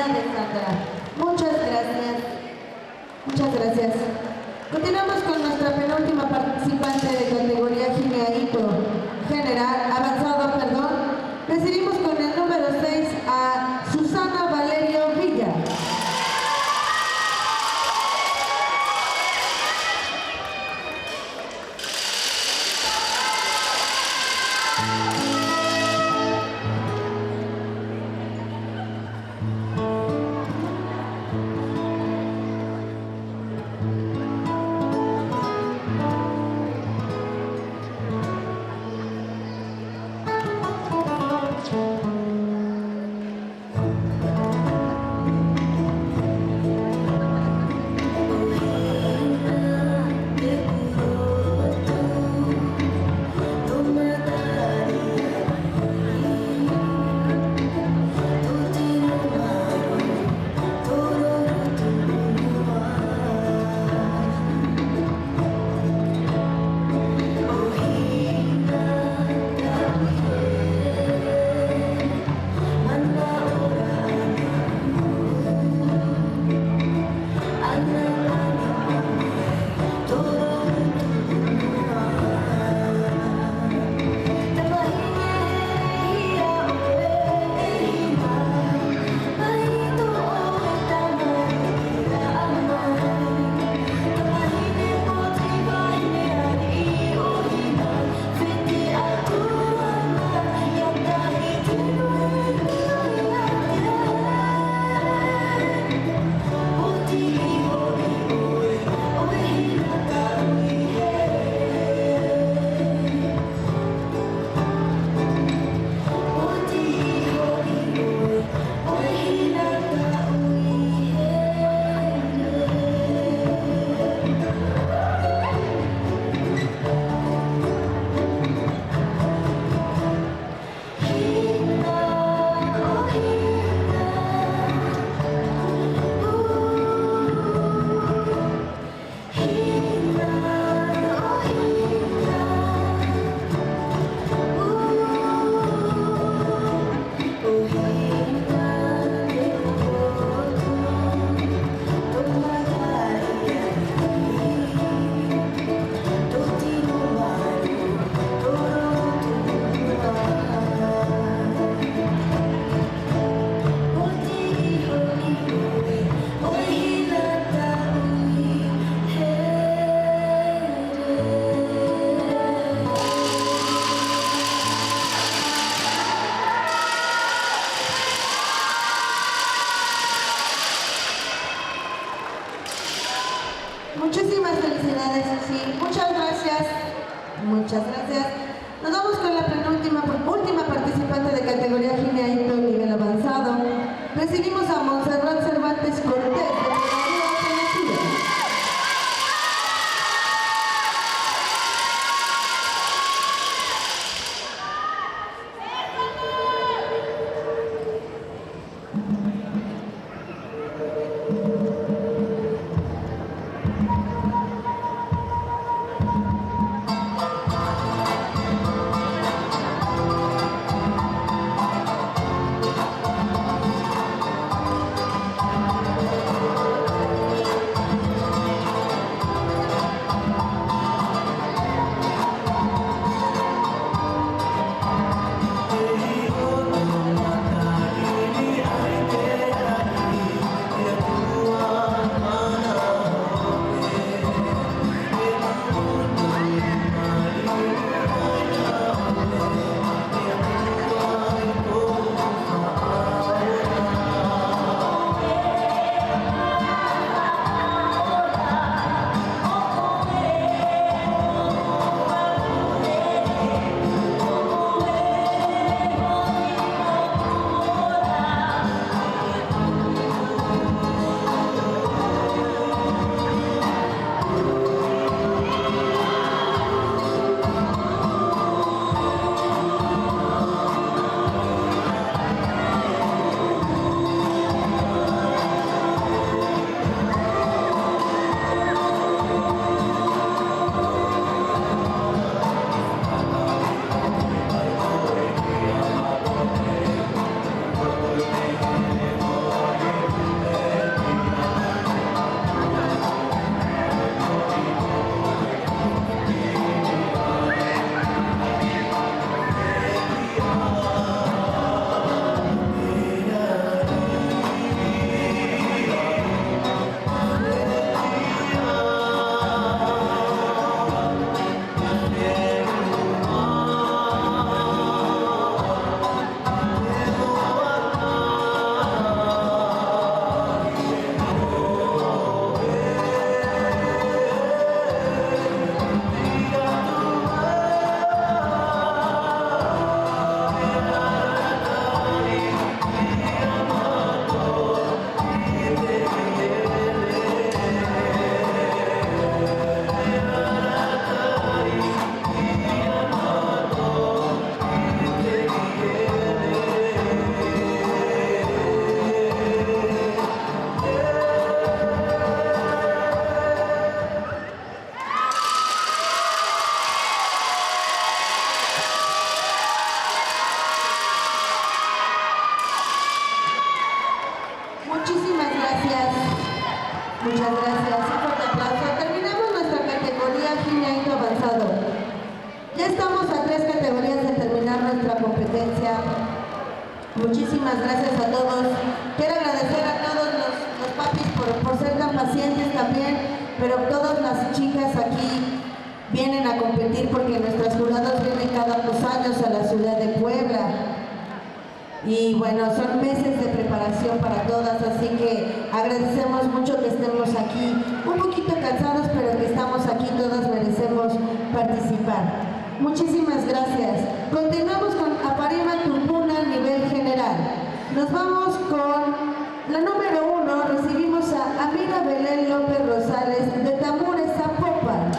Felicidades, Sandra. Muchas gracias. Muchas gracias. Continuamos con nuestra penúltima participante de categoría Gineaito General, avanzado, perdón. Recibimos con el número 6 a Susana Valerio Villa. Muchísimas felicidades, sí. Muchas gracias. Muchas gracias. Nos vamos con la última participante de categoría Gineaito nivel avanzado. Recibimos a Montserrat Cervantes Cortés de Categoría Alternativa. gracias. Muchas gracias. Un fuerte aplauso. Terminamos nuestra categoría Jineito avanzado. Ya estamos a 3 categorías de terminar nuestra competencia. Muchísimas gracias a todos. Quiero agradecer a todos los papis por ser tan pacientes también, pero todas las chicas aquí vienen a competir porque nuestros jurados vienen cada 2 años a la ciudad de Puebla. Y bueno, son meses de preparación para todas, así que agradecemos mucho que estemos aquí, un poquito cansados, pero que estamos aquí, todas merecemos participar. Muchísimas gracias. Continuamos con Aparima Tumbuna a nivel general. Nos vamos con la número 1, recibimos a Amira Belén López Rosales de Tamures, Zapopan.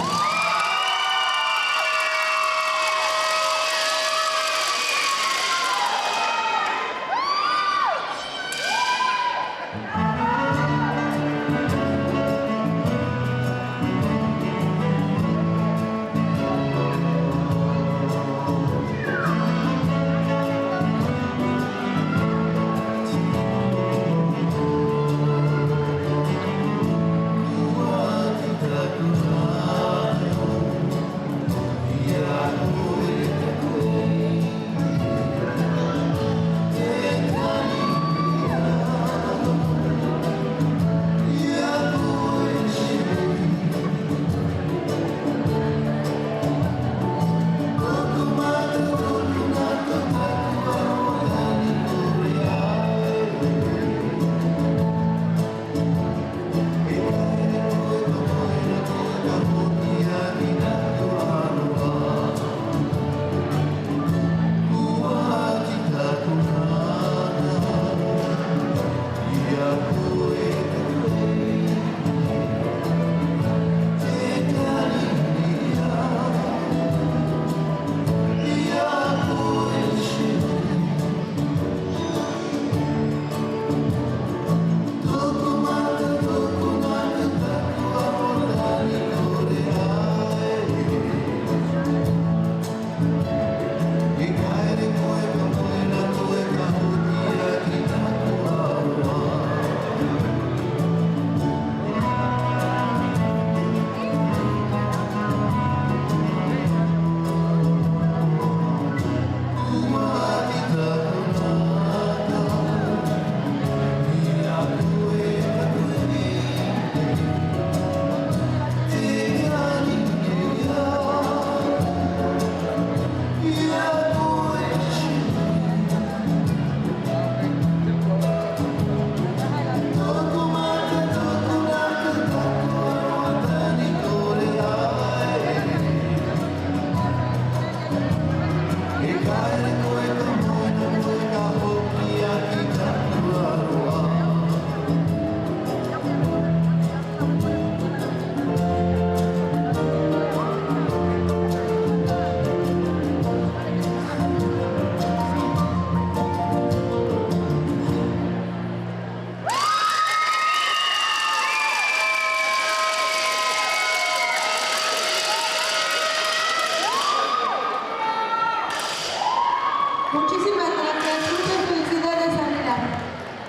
Muchísimas gracias, muchas felicidades, Amira.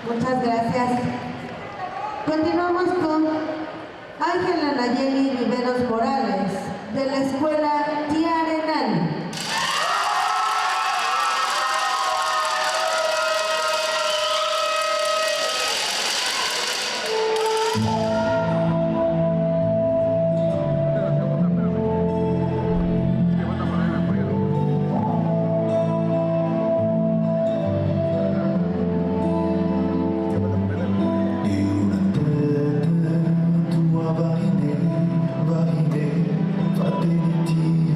Muchas gracias. Continuamos con Ángela Nayeli Riveros Morales, de la escuela Tiarenal. Tua varine, fraternity.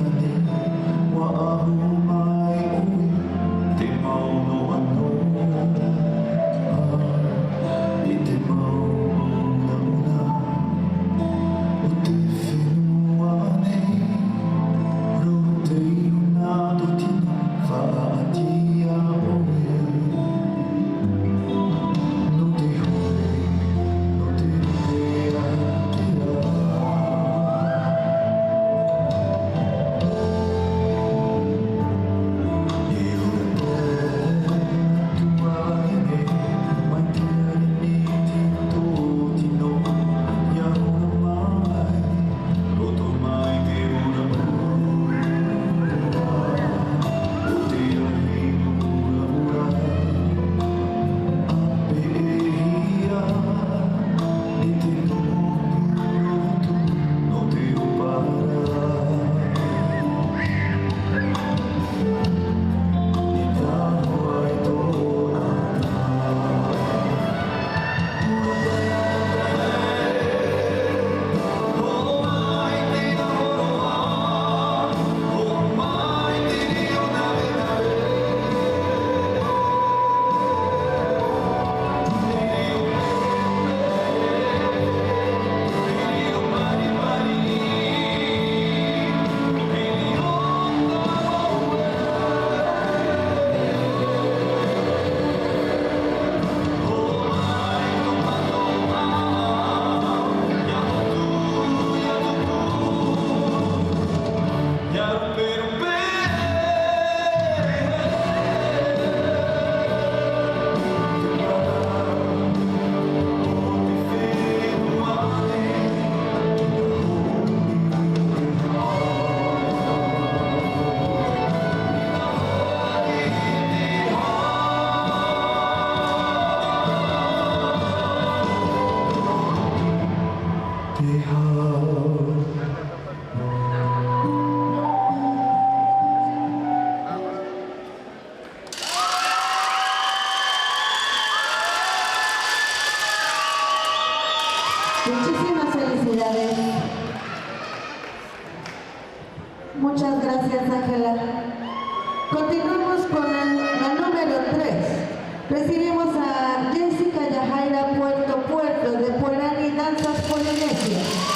Muchas gracias, Ángela. Continuamos con la número 3. Recibimos a Jessica Yajaira Puerto de Puerani Danzas Polinesias.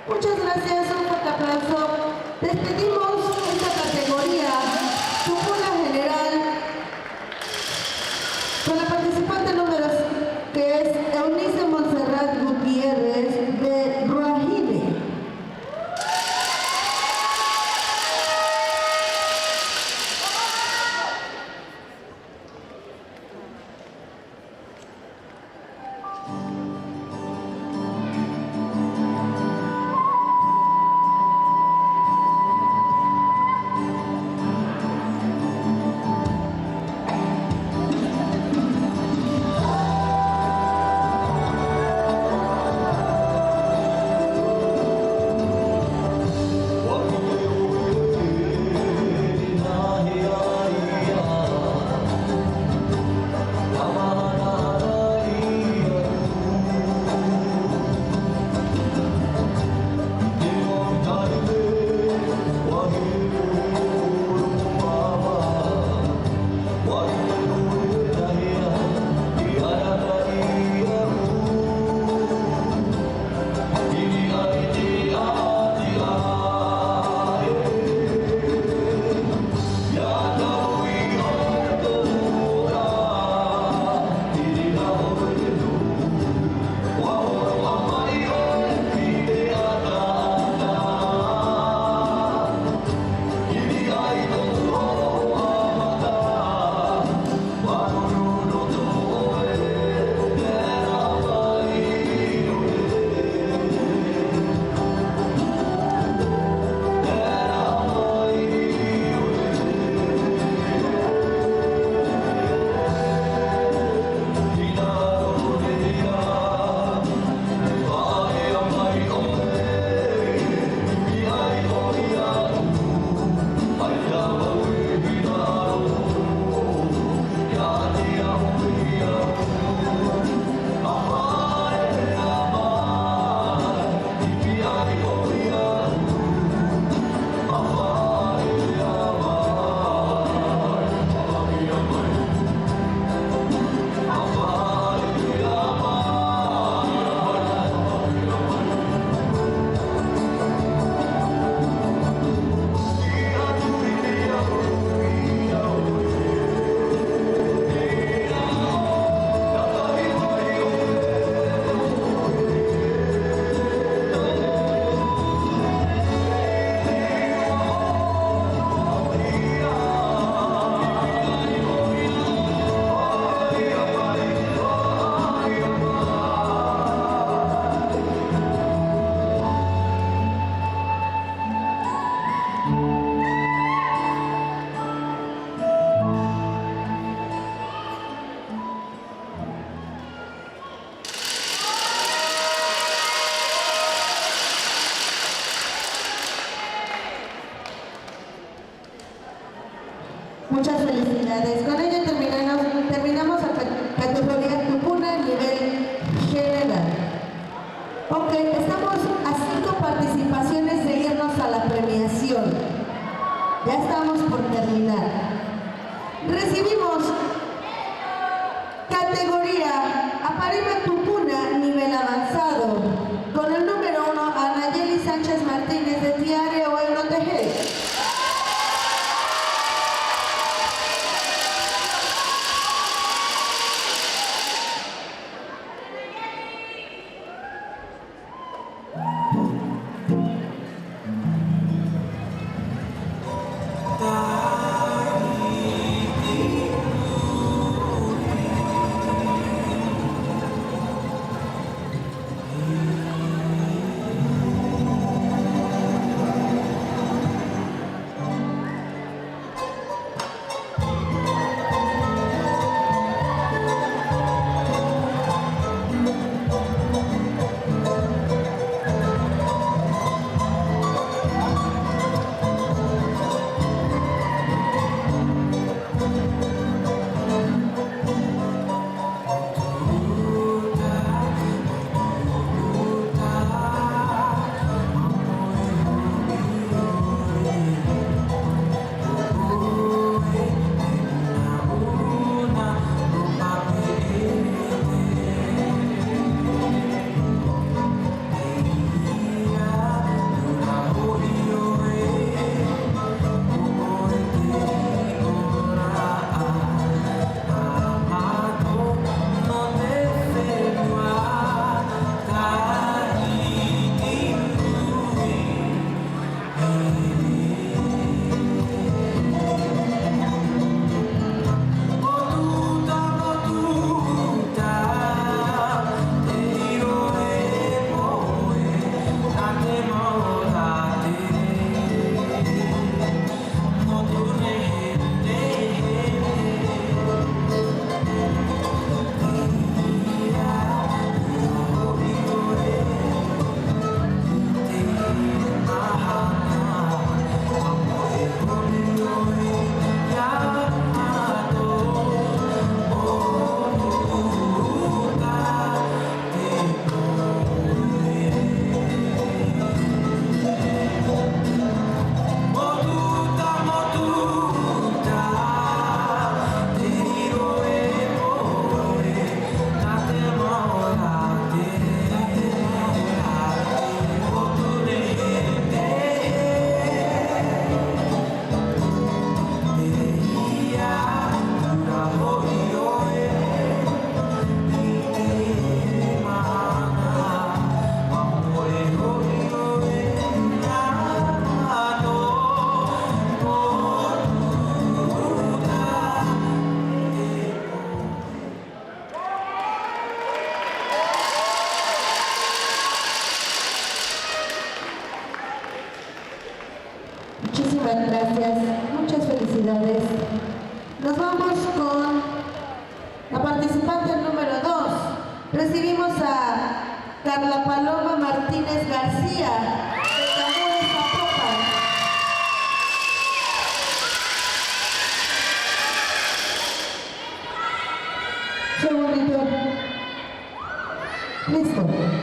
Muchas gracias, un fuerte aplauso. Despedimos esta categoría, Tupuna General, con la participante número 5, que es Eunice Montserrat Gutiérrez de Ruajine. Muchas felicidades. Con ello terminamos la categoría Tupuna nivel general. Ok, estamos a 5 participaciones de irnos a la premiación. Ya estamos por terminar. Recibimos categoría Aparima Tupuna nivel avanzado con el número 1 Anayeli Sánchez Martínez de Tiare Oegro Tejé. Recibimos a Carla Paloma Martínez García, de Tambores Zapopan. Segundito. Listo.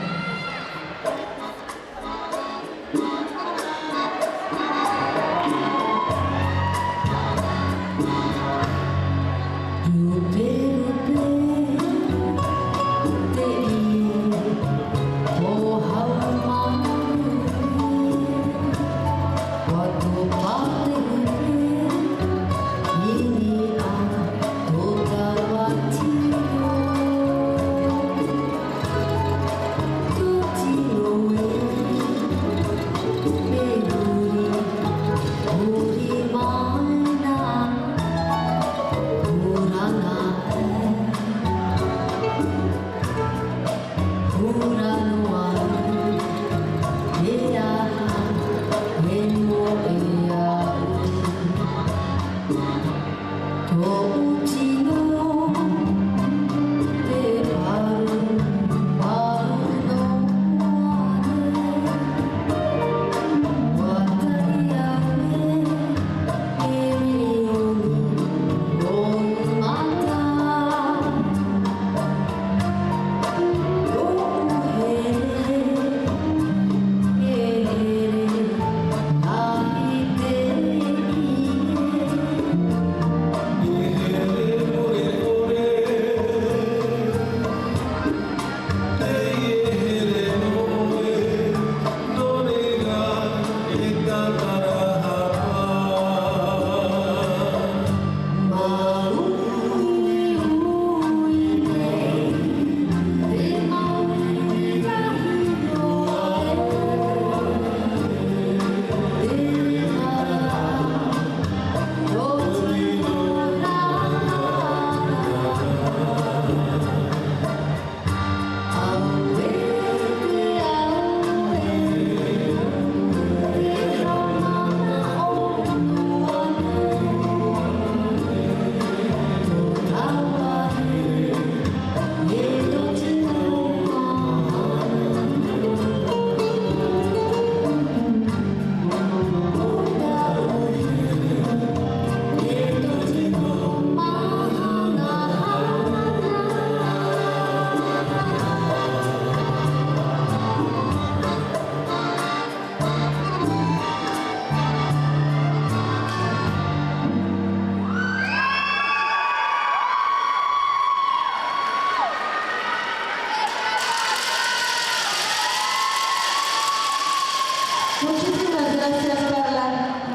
Muchísimas gracias, Carla.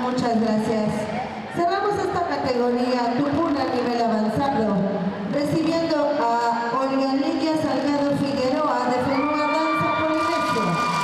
Muchas gracias. Cerramos esta categoría Tupuna a nivel avanzado, recibiendo a Olga Lidia Salgado Figueroa de Fenúa Danza Polinesia.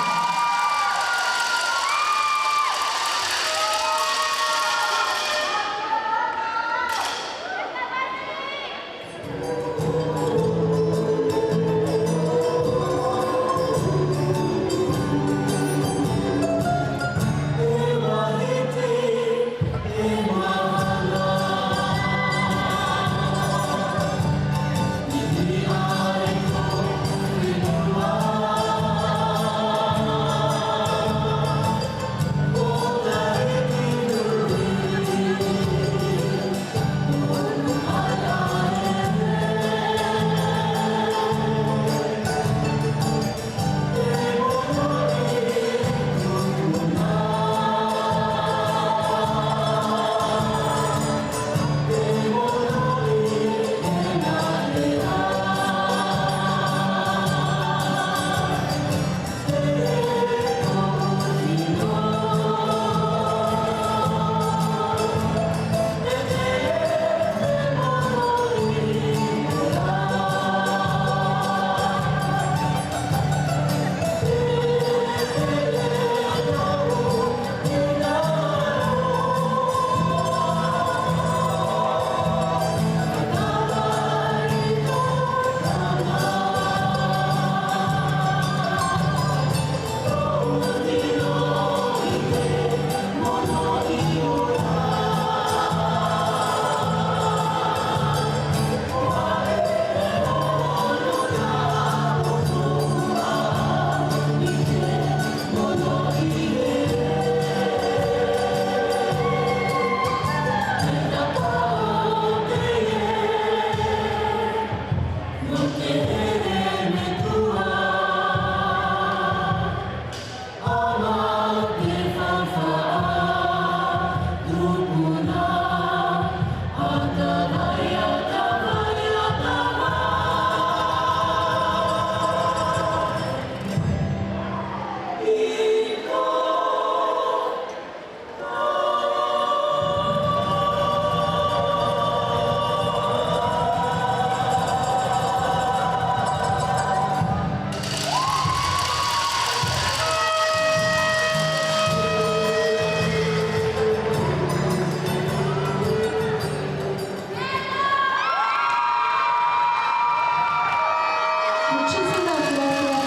Muchísimas gracias.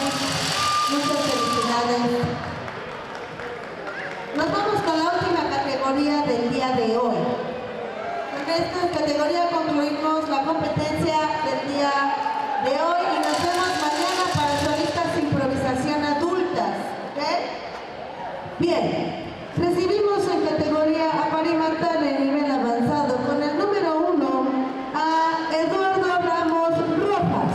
Muchas felicidades. Nos vamos con la última categoría del día de hoy. Con esta categoría concluimos la competencia del día de hoy y nos vemos mañana para solistas de improvisación adultas. ¿Ok? Bien. Recibimos en categoría a parimatar en nivel avanzado con el número 1 a Eduardo Ramos Rojas.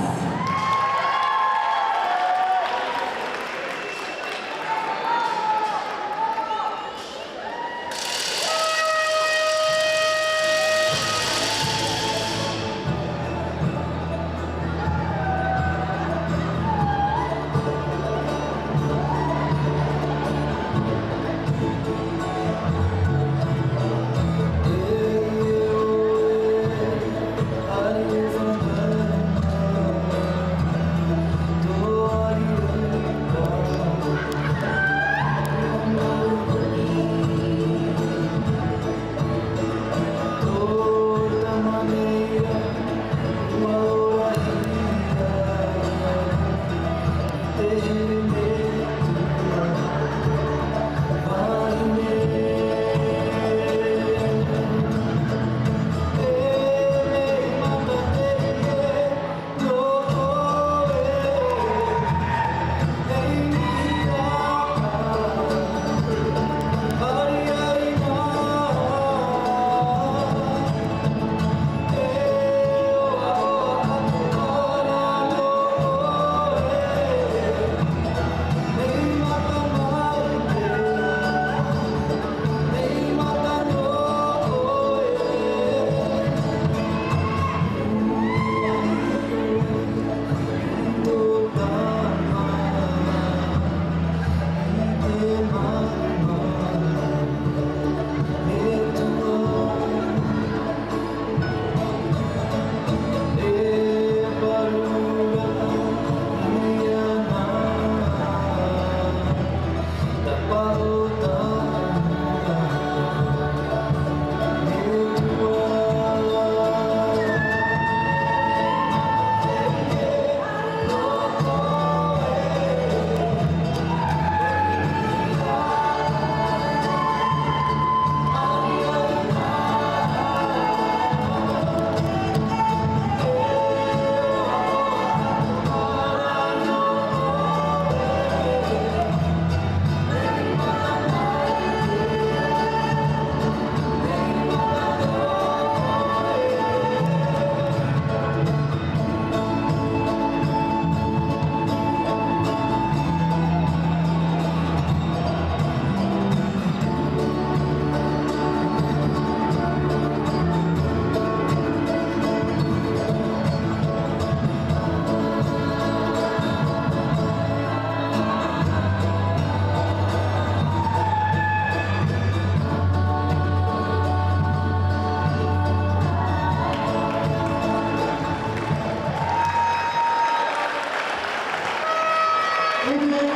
Muy bien,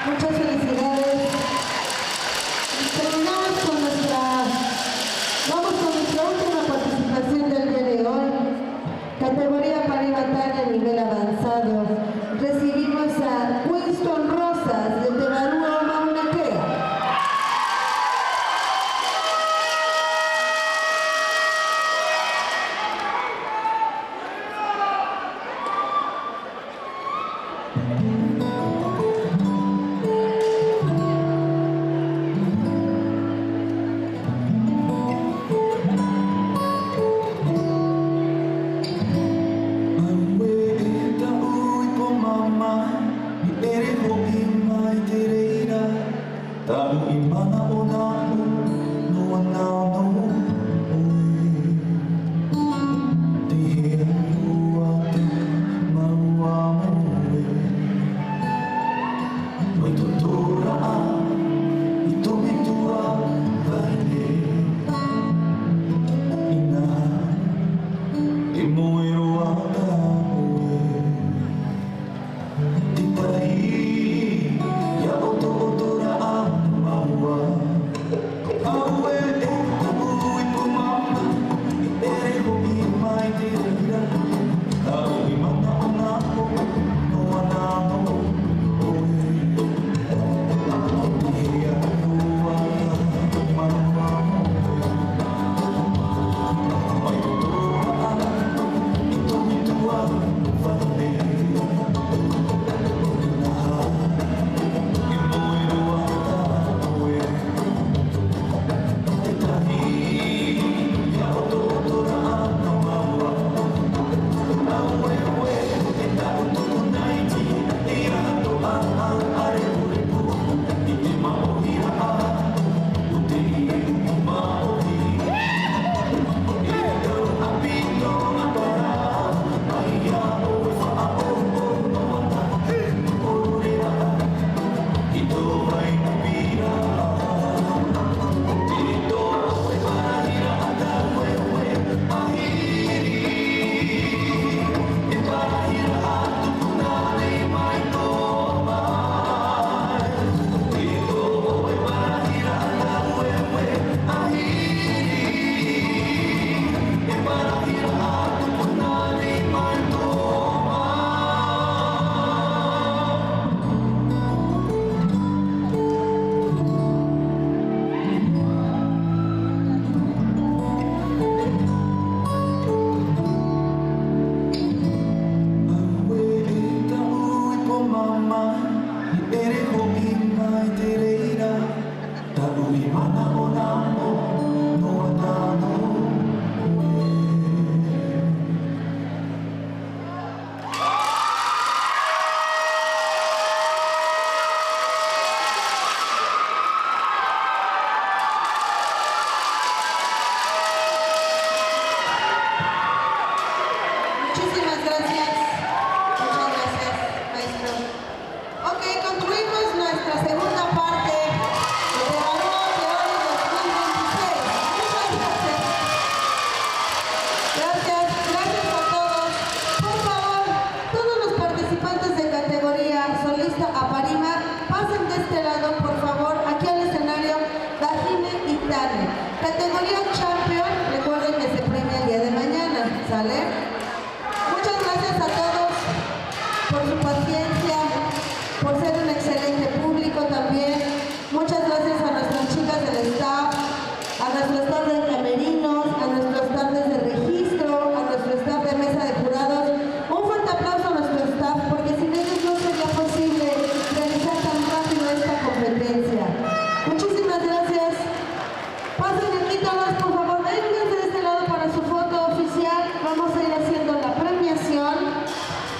muchas felicidades. Vamos con nuestra última participación del día de hoy. Categoría parimatar a nivel avanzado. Recibimos a Winston Rosas de Tebarúa, Mauna Kea. Muchísimas gracias. Muchas gracias, maestro. Ok, concluimos nuestra segunda parte de Evalúa Teoría 2026. Muchas gracias. Gracias a todos. Por favor, todos los participantes de categoría solista Aparima, pasen de este lado, por favor, aquí al escenario Dajime y Tane. Categoría Champion, recuerden que se premia el día de mañana, ¿sale? Muchas gracias a todos por su paciencia, por ser un excelente público también. Muchas gracias a nuestras chicas del staff, a nuestro staff de camerinos, a nuestro staff de registro, a nuestro staff de mesa de jurados. Un fuerte aplauso a nuestro staff, porque sin ellos no sería posible realizar tan rápido esta competencia. Muchísimas gracias. Pasen aquí todos, por favor, vénganse de este lado para su foto oficial. Vamos a ir haciendo la premiación.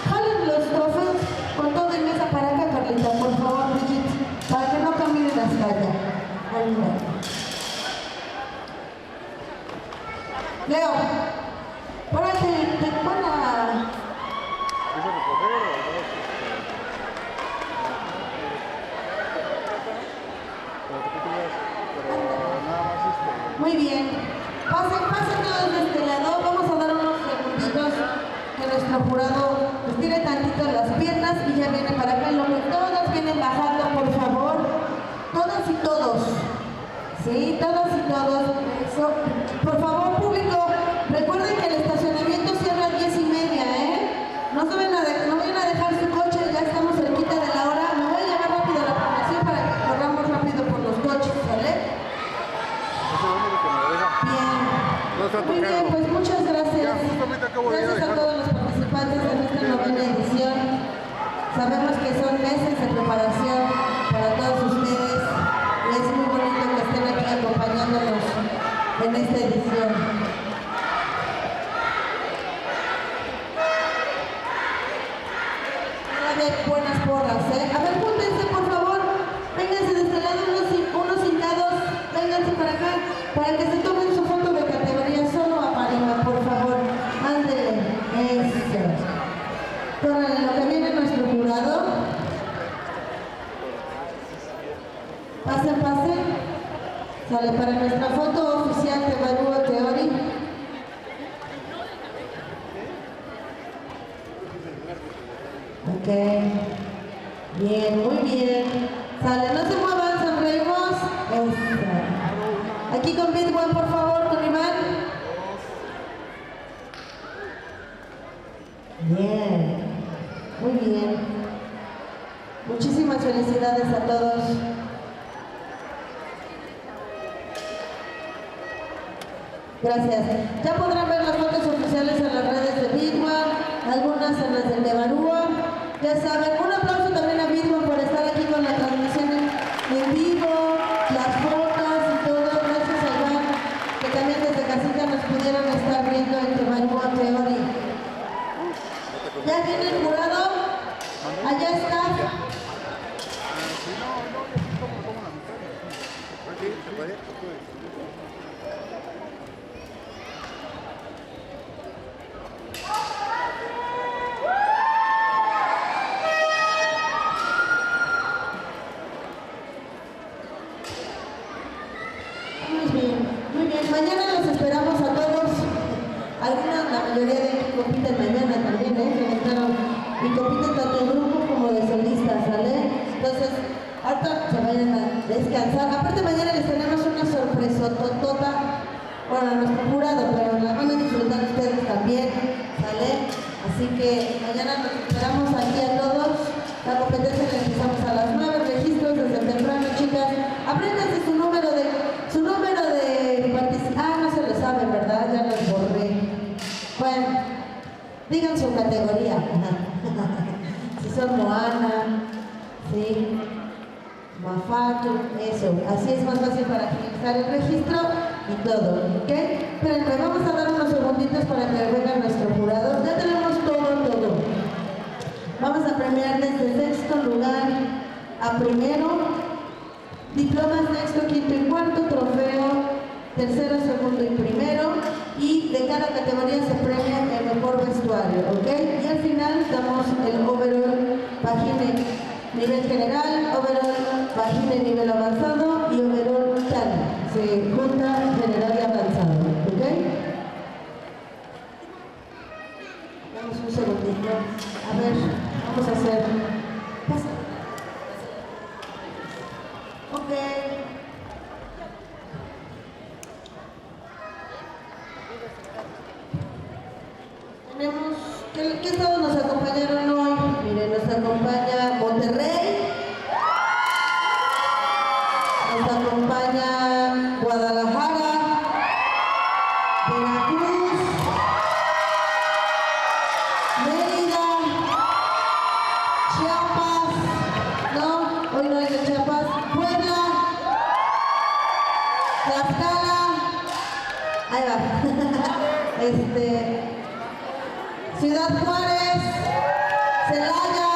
Jalen los trofeos con todo y mesa para acá, Carlita, por favor, Brigitte, para que no caminen hasta allá. Leo, ahora te van a... ¿Eso recoger o no? Pero nada más Muy bien. Pasen todos de este lado. Vamos a dar unos segunditos que nuestro jurado estire tantito las piernas y ya viene para acá. Lo que todas vienen bajando, por favor. Todas y todos. Sí, todas y todos. Eso. Por favor, público, recuerden que el estacionamiento cierra a 10:30, ¿eh? No vayan a dejar su coche, ya estamos cerquita de la hora. Me voy a llevar rápido la programación para que corramos rápido por los coches, ¿vale? Bien. Muy bien, pues muchas gracias. Gracias a todos los participantes de nuestra novena edición. Sabemos que son meses de preparación para todos ustedes y es muy bonito que estén aquí acompañándonos en esta edición. Buenas porras, ¿eh? A ver, júntense, por favor. Vénganse de este lado, unos hincados. Vénganse para acá, para que se tomen su foto de categoría solo Aparima, por favor. Ándele. Eso. Córranle lo que viene nuestro jurado. Pasen. Sale para nuestra foto oficial de Evalúa Teoría. Ok, bien, muy bien. Sale, no se muevan, sonreímos. Eso. Aquí con Bitwan, por favor, con Iván. Bien, muy bien. Muchísimas felicidades a todos. Gracias. Ya podrán ver las fotos oficiales en las redes de Bitwan, algunas en las de Evalúa. Ya saben, un aplauso también a Bitwan por estar aquí con la transmisión en vivo, las fotos y todo. Gracias a Iván, que también desde casita nos pudieron estar viendo en Evalúa Teoría. ¿Ya viene el jurado? Allá está. Muy bien. Mañana los esperamos a todos. Algunos, la mayoría de ellos compiten mañana también, y compiten tanto en grupo como de solistas, ¿sale? Entonces, ahorita se vayan a descansar. Aparte, mañana les tenemos una sorpresa totota, bueno, a nuestro jurado, pero la van a disfrutar ustedes también, ¿sale? Así que mañana nos esperamos aquí a todos. La competencia la empezamos a las 9, registros desde temprano, chicas. Apréndanse su número de participación. Ah, no se lo saben, ¿verdad? Ya los borré. Bueno, digan su categoría. Si son Moana, sí. Mafato, eso. Así es más fácil para agilizar el registro y todo, ¿ok? Pero vamos a dar unos segunditos para que venga nuestro jurado. Ya tenemos todo. Vamos a premiar desde sexto lugar a primero, diplomas sexto, quinto y cuarto, trofeo tercero, segundo y primero, y de cada categoría se premia el mejor vestuario, ¿ok? Y al final damos el overall Pagine nivel general, overall Pagine nivel avanzado y overall tal. Se junta general y avanzado, ¿ok? Damos un segundito. A ver, vamos a hacer. Pasa. Ok. Tenemos, ¿qué estados nos acompañaron hoy? Miren, nos acompaña Monterrey, nos acompaña Guadalajara, Veracruz, Mérida, Chiapas, no, hoy no hay de Chiapas, Puebla, Tlaxcala, ahí va, Ciudad Juárez, Celaya,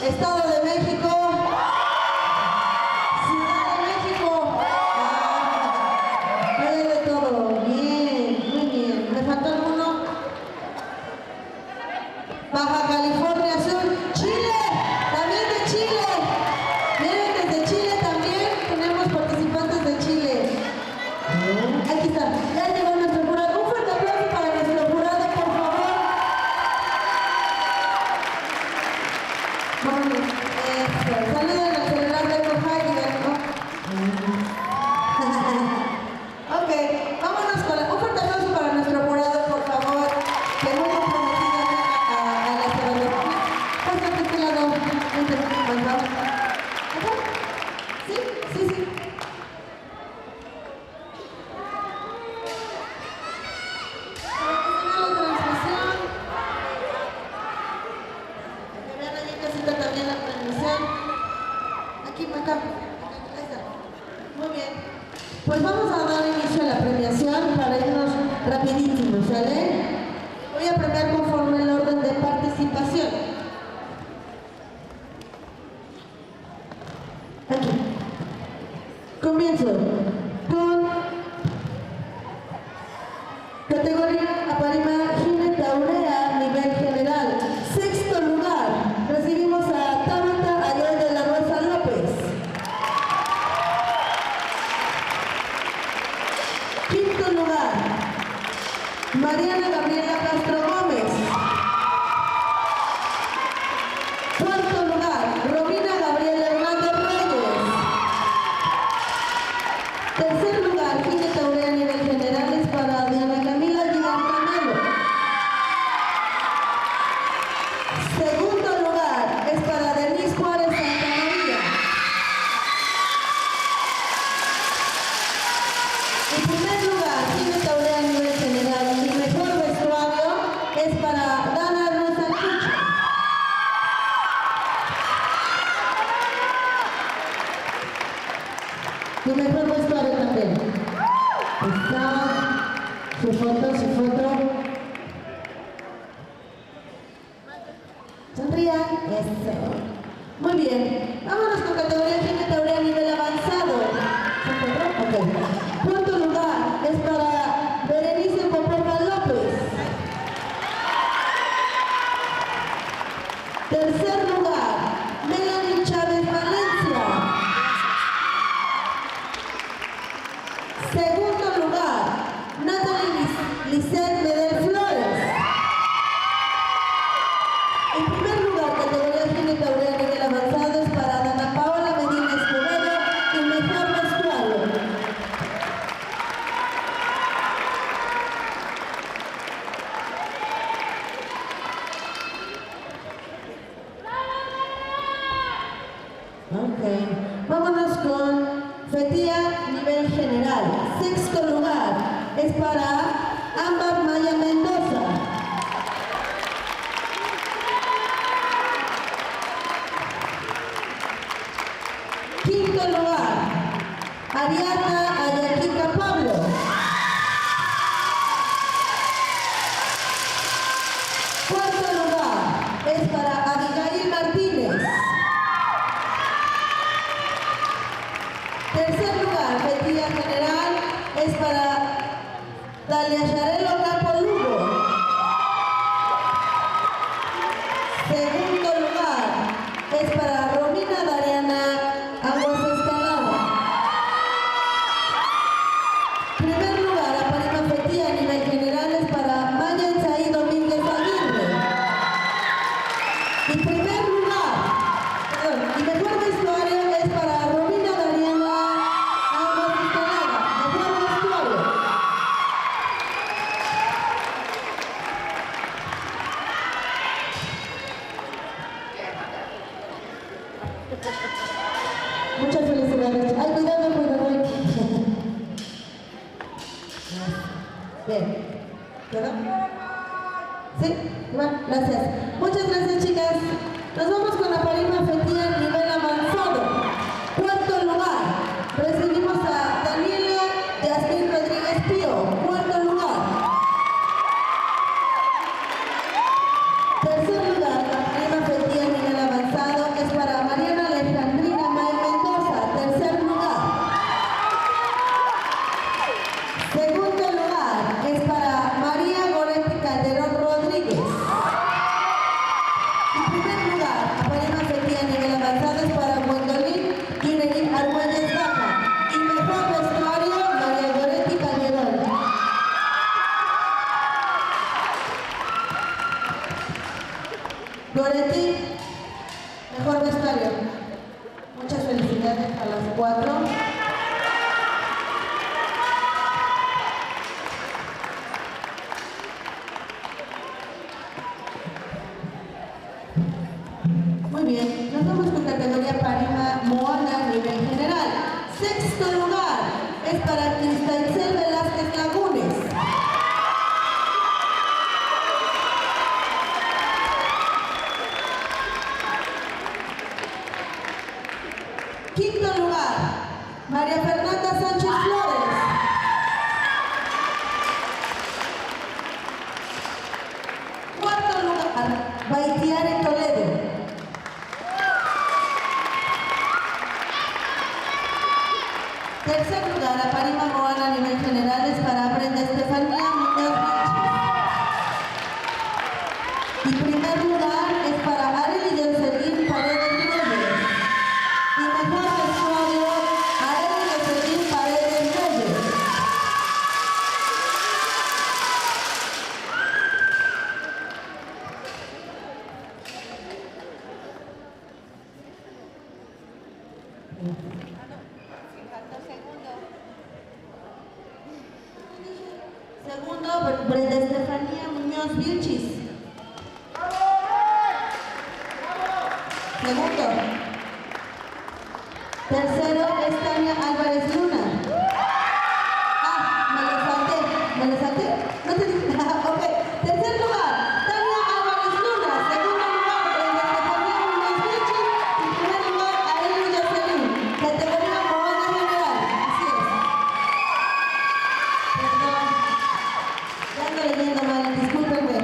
Estado de México, Ciudad de México, hay de todo, bien, muy bien. ¿Me faltó alguno? Baja California Sur, Chile, también de Chile. Miren, desde Chile también tenemos participantes de Chile. Aquí está, ya llegó nuestro jurado. Un fuerte aplauso para nuestro jurado, por favor. Vamos, saluden al celular de Heidegger, ¿no? Ok, vámonos con un fuerte aplauso para nuestro jurado, por favor, que muy comprometido a la celebración. Pásate a este lado, Sí. También la transmisión. Aquí, acá. Ahí está. Muy bien. Pues vamos a dar inicio a la premiación para irnos rapidísimo, ¿sale? Voy a premiar conforme el orden de participación. Aquí. Comienzo con categoría Pagine Taurea nivel general. Sexto lugar, recibimos a Tabata Ayala de la Rosa López. Quinto lugar, Mariana Gabriela Castro Gómez. Cuarto lugar, Romina Gabriela Hernández Reyes. Tercer lugar, Pagine Taurea nivel general es para Diana Camila Aguilar Camelo. Segundo lugar es para Denise Juárez Santamaría. En primer lugar, Pagine Taurea nivel general y mejor vestuario es para Dana Rosa Cucho. Y mejor vestuario también. Está su foto. Sonrían. Eso. Muy bien. Vámonos con categoría Pagine Taurea nivel avanzado. Ok. Cuarto lugar es para Berenice Popoca López. Tercer lugar, Melanie Chávez Valencia. Segundo lugar, Natalie Lisset Medel Flores. En primer lugar, categoría Pagine Taurea nivel avanzado es para Dana Paola Medina Escobedo y mejor vestuario. Ok, vámonos con Fetía nivel general. Sexto lugar es para Ámbar Maya Mendoza. Quinto lugar, Ariana Ayaquica Pablo. Cuarto lugar es para Abigail Martínez. Tercer lugar, Petilla General, es para Dalia Yarelo Campo Lugo. Segundo lugar es para Romina Dariana Aguas Escalada. Primer lugar, Aparima Petilla a nivel general es para Maya Isaí Domínguez Aguirre. Y primer lugar, y mejor vestuario es para Romina Dariana Aguas Escalada. Mejor vestuario. Muchas felicidades. Ay, cuidado, cuidado. Bien. ¿Quedó? ¿Sí? Bueno, gracias. Muchas gracias, chicas. Nos vamos con la Aparima Petilla nivel avanzado. Cuarto lugar. Recibimos a Daniela Yasmín Rodríguez Pío. Cuarto lugar. Tercer lugar, la Aparima Petilla nivel avanzado es para Mariana Alejandrina May Mendoza. Tercer lugar. Segundo lugar es para María Goretti Calderón Rodríguez. Y primer lugar, Aparima Petilla nivel avanzado es para Gwendolyn Guinerín Argüelles Baja. Y mejor vestuario, María Goretti Calderón. Goretti, mejor vestuario. Muchas felicidades a las cuatro. Muy bien, nos vamos con categoría Aparima Moana a nivel general. Sexto lugar es para Cristaicel Velázquez Lagunes. Quinto lugar, María Fernanda Sánchez Flores. Cuarto lugar, Baitiare Toledo. Tercer lugar, Aparima Moana a nivel general es para Brenda Estefanía Muñoz Vilchis. Y primer lugar es para Arely Jocelyn Paredes Reyes. Y mejor vestuario, Arely Jocelyn Paredes Reyes. Segundo, Brenda Estefanía Muñoz Vilchis. Segundo. Tercero es Tania Álvarez Luna. Ah, me lo salté. No te dije nada. Ok. Tercer lugar, Tania Álvarez Luna. Segundo lugar, Brenda Estefanía Muñoz Vilchis. Y primer lugar, Arely Jocelyn. Categoría Moana general. Así es. Perdón. Ya ando leyendo mal, discúlpenme.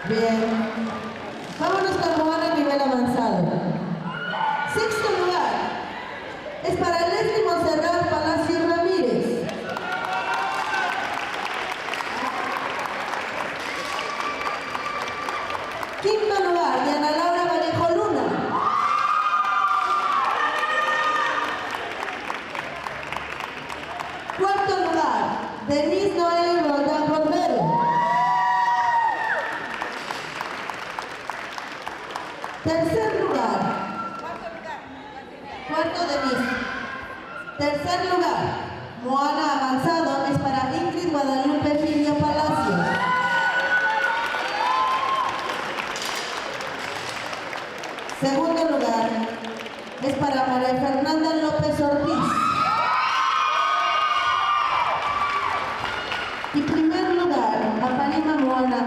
Bien. Vámonos con Moana a nivel avanzado. Sexto lugar es para Leslie Monserrat Palacio Ramírez. Quinto lugar, Diana Laura Vallejo Luna. Cuarto lugar, Denise Noel Roldán Romero. Tercer lugar. Cuarto Denise. Tercer lugar, Moana avanzado es para Ingrid Guadalupe Filio Palacios. Segundo lugar es para María Fernanda López Ortiz. Y primer lugar, Aparima Moana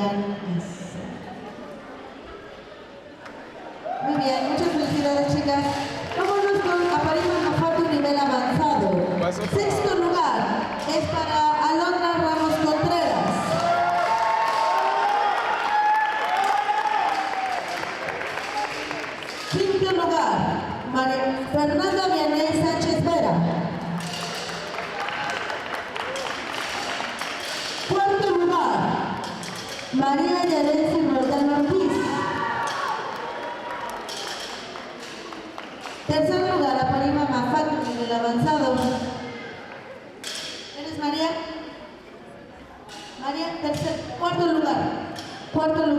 Adrián. Muy bien, muchas felicidades, chicas. Vámonos con Aparima Mafato nivel avanzado. Sexto lugar es para Alondra Ramos Contreras. Quinto lugar, Fernanda Vianey Sánchez Vera. Cuarto lugar, María Yarensi Roldán Ortiz. Tercer lugar, Aparima Mafat, nivel avanzado. ¿Eres María? María, cuarto lugar. Cuarto lugar.